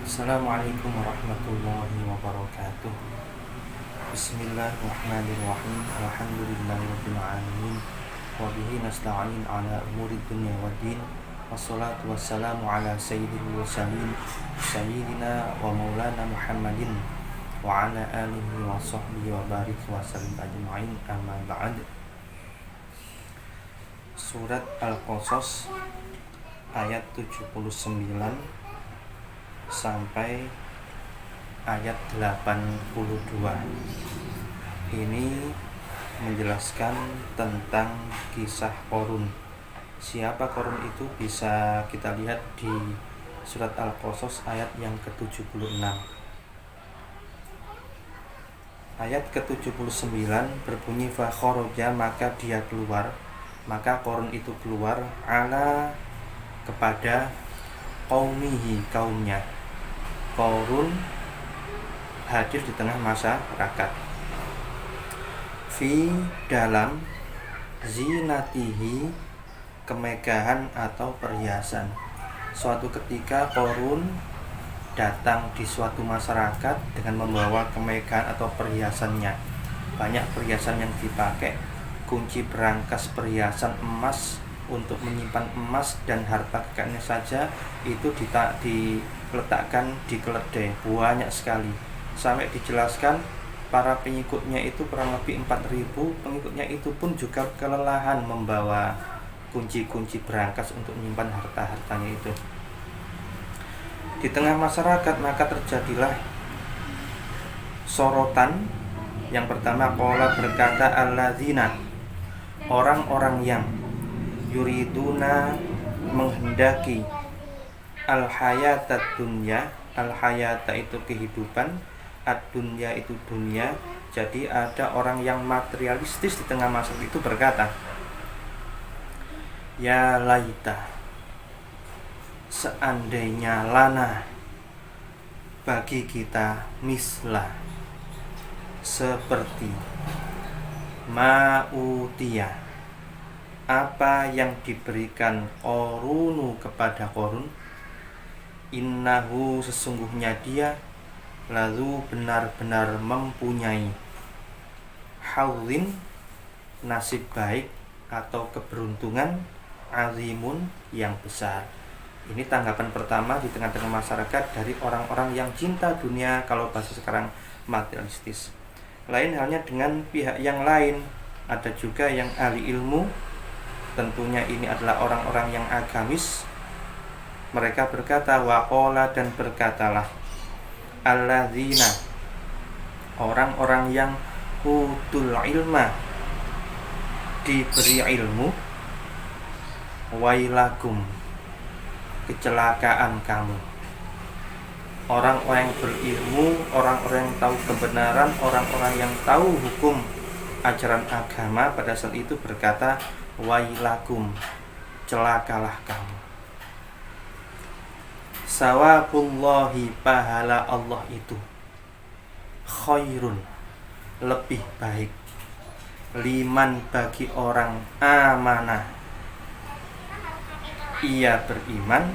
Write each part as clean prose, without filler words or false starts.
Assalamualaikum warahmatullahi wabarakatuh. Bismillahirrahmanirrahim. Alhamdulillahirabbil alamin. Wa bihi nasta'in ala umuri dunya waddin. Wassalatu wassalamu ala sayyidil mursalin sayyidina wa maulana Muhammadin wa ala alihi wa sahbihi wa barik wa sallim ajma'in, amma ba'd. Surat Al-Qasas ayat 79 sampai ayat 82. Ini menjelaskan tentang kisah Qarun. Siapa Qarun itu bisa kita lihat di surat Al-Qasas ayat yang ke-76. Ayat ke-79 berbunyi fa kharaja, maka dia keluar, maka Qarun itu keluar ala kepada qaumihi, kaumnya. Qarun hadir di tengah masyarakat. Fi, dalam, zinatihi, kemegahan atau perhiasan. Suatu ketika Qarun datang di suatu masyarakat dengan membawa kemegahan atau perhiasannya. Banyak perhiasan yang dipakai, kunci berangkas perhiasan emas untuk menyimpan emas dan harta kekayaannya saja itu diletakkan di keledai, banyak sekali. Sampai dijelaskan para pengikutnya itu kurang lebih 4.000 pengikutnya, itu pun juga kelelahan membawa kunci-kunci berangkas untuk menyimpan harta-hartanya itu. Di tengah masyarakat maka terjadilah sorotan. Yang pertama, qala, berkata, alladzina, orang-orang yang yuriduna, menghendaki, al-hayata dunya, al-hayata itu kehidupan, ad-dunya itu dunia. Jadi ada orang yang materialistis di tengah masyarakat itu berkata, ya laita, seandainya lana, bagi kita, misla, seperti ma'utiyah, apa yang diberikan Qarunu kepada Qarun. Innahu, sesungguhnya dia, lalu benar-benar mempunyai, hawlin, nasib baik atau keberuntungan, azimun, yang besar. Ini tanggapan pertama di tengah-tengah masyarakat dari orang-orang yang cinta dunia, kalau bahasa sekarang materialistis. Lain halnya dengan pihak yang lain, ada juga yang ahli ilmu. Tentunya ini adalah orang-orang yang agamis. Mereka berkata, waqala, dan berkatalah, alladzina, orang-orang yang utul ilma, diberi ilmu, wailakum, kecelakaan kamu. Orang-orang yang berilmu, orang-orang yang tahu kebenaran, orang-orang yang tahu hukum ajaran agama pada saat itu berkata, wailakum, celakalah kamu. Sawabullahi, pahala Allah itu, khairun, lebih baik, liman, bagi orang, amanah, ia beriman,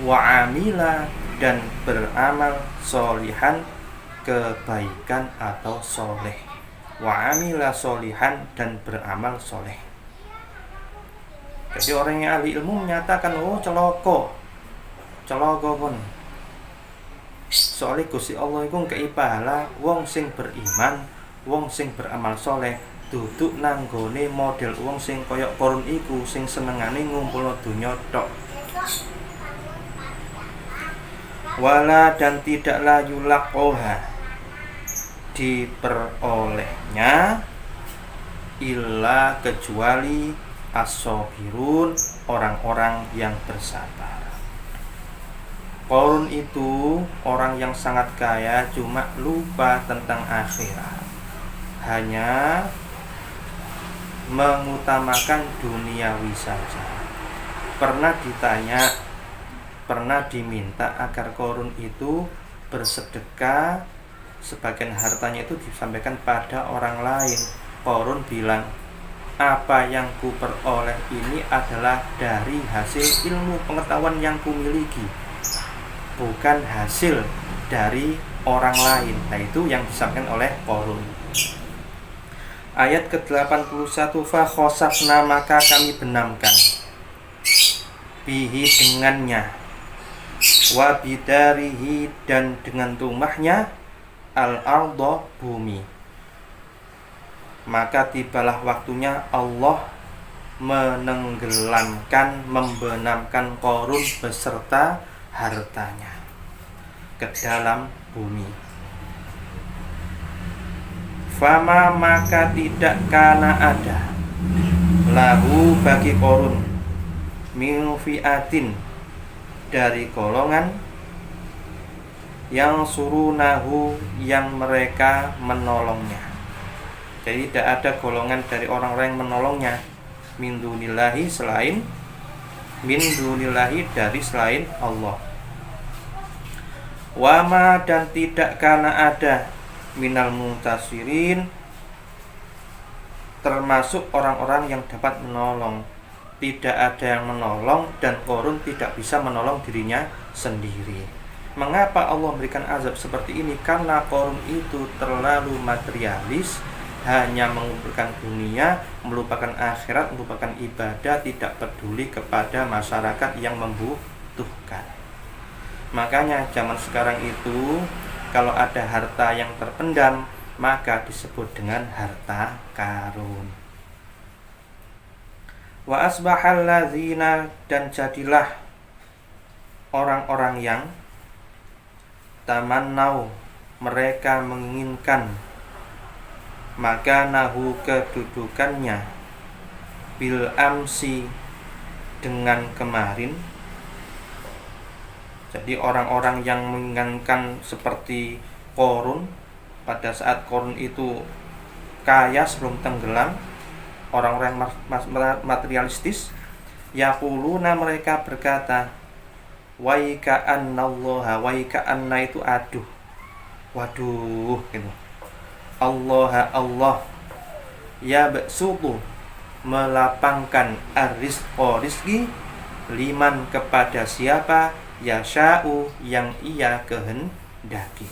wa amila, dan beramal, solihan, kebaikan atau soleh. Wa amila solihan, dan beramal soleh. Jadi orang yang ahli ilmu menyatakan, oh celoko pun. Soalnya Gusti Allah iku ngkei pahala wong sing beriman, wong sing beramal soleh, duduk nanggone model wong sing koyok Qarun iku, sing senengane ngumpulno donya tok. Wala, dan tidaklah yulaqoha, diperolehnya, illa, kecuali, as-sabirun, orang-orang yang bersabar. Qarun itu orang yang sangat kaya, cuma lupa tentang akhirat, hanya mengutamakan duniawi saja. Pernah diminta agar Qarun itu bersedekah, sebagian hartanya itu disampaikan pada orang lain. Qarun bilang, apa yang ku peroleh ini adalah dari hasil ilmu pengetahuan yang ku miliki. bukan hasil dari orang lain. Nah, itu yang disampaikan oleh Qarun. Ayat ke-81, fa khosafna, maka kami benamkan, bihi, dengannya, wa bidarihi, dan dengan rumahnya, al-ardha, bumi. Maka tibalah waktunya Allah menenggelamkan, membenamkan Qarun beserta hartanya ke dalam bumi. Fama, maka tidak kana ada, lahu, bagi Qarun, min fi'atin, dari golongan, yang surunahu, yang mereka menolongnya. Jadi tidak ada golongan dari orang-orang yang menolongnya, min dunillahi, selain, min dunillahi, dari selain Allah. Wama, dan tidak kana ada, minal muntasirin, termasuk orang-orang yang dapat menolong. Tidak ada yang menolong, dan Qarun tidak bisa menolong dirinya sendiri. Mengapa Allah memberikan azab seperti ini? Karena Qarun itu terlalu materialis, hanya mengumpulkan dunia, melupakan akhirat, melupakan ibadah, tidak peduli kepada masyarakat yang membutuhkan. Makanya zaman sekarang itu, kalau ada harta yang terpendam, maka disebut dengan harta karun. Wa asbahal ladzina, dan jadilah orang-orang yang tamannau, mereka menginginkan, maka nahu, kedudukannya, bil amsi, dengan kemarin. Jadi orang-orang yang menginginkan seperti Qarun, pada saat Qarun itu kaya sebelum tenggelam, orang-orang materialistis, yaquluna, mereka berkata, waika annallaha, waika anna itu aduh, waduh gitu, Allah, Allah, ya basutu, melapangkan rizqi, liman, kepada siapa, yasha'u, yang ia kehendaki,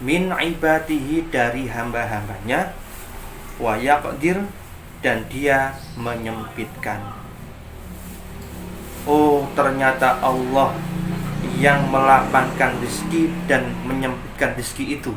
min ibadihi, dari hamba-hambanya, wa yaqdir, dan dia menyempitkan. Oh, ternyata Allah yang melapangkan rezeki dan menyempitkan rezeki itu.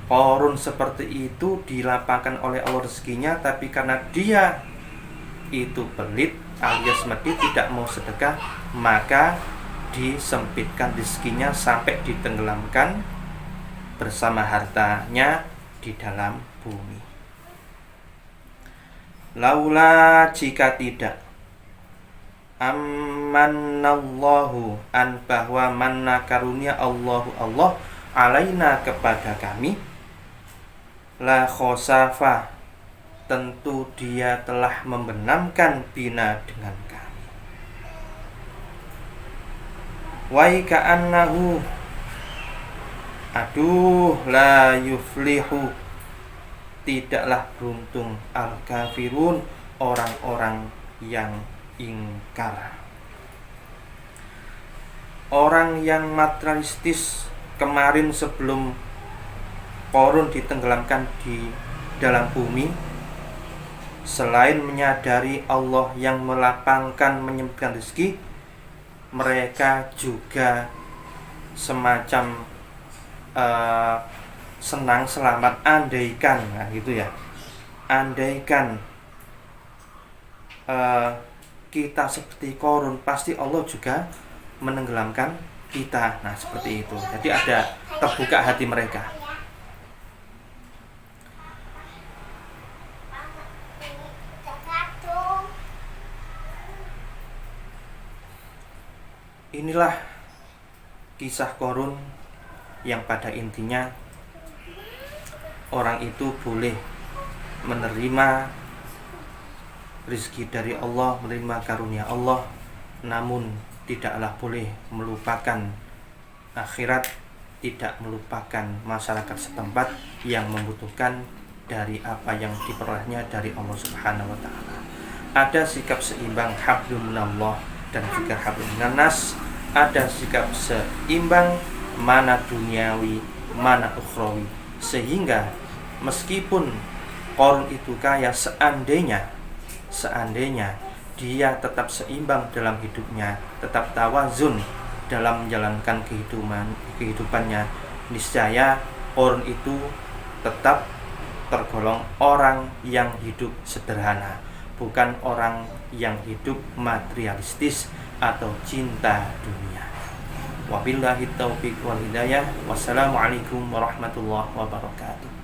Qarun seperti itu dilapangkan oleh Allah rezekinya, tapi karena dia itu pelit alias medit, tidak mau sedekah, maka disempitkan rezekinya sampai ditenggelamkan bersama hartanya di dalam bumi. Laula, jika tidak, amannallahu, an, bahwa manna, karunia Allahu, Allah, alaina, kepada kami, la khosafa, tentu dia telah membenamkan, bina, dengan kami. Wai ka'annahu, aduh, la yuflihu, tidaklah beruntung, al-kafirun, orang-orang yang ingkar. Orang yang materialistis kemarin sebelum Qarun ditenggelamkan di dalam bumi, selain menyadari Allah yang melapangkan, menyempitkan rezeki, mereka juga semacam senang, selamat, andaikan, nah gitu ya, andaikan kita seperti Qarun, pasti Allah juga menenggelamkan kita. Nah seperti itu. Jadi ada terbuka hati mereka. Inilah kisah Qarun yang pada intinya orang itu boleh menerima rezeki dari Allah, menerima karunia Allah, namun tidaklah boleh melupakan akhirat, tidak melupakan masyarakat setempat yang membutuhkan dari apa yang diperolehnya dari Allah Subhanahu wa taala. Ada sikap seimbang hablum minallah dan juga hablum minannas ada sikap seimbang, mana duniawi, mana ukhrawi, sehingga meskipun Qarun itu kaya, seandainya dia tetap seimbang dalam hidupnya, tetap tawazun dalam menjalankan kehidupannya, niscaya Qarun itu tetap tergolong orang yang hidup sederhana, bukan orang yang hidup materialistis atau cinta dunia. Wabillahi taufiq wal hidayah. Wassalamualaikum warahmatullahi wabarakatuh.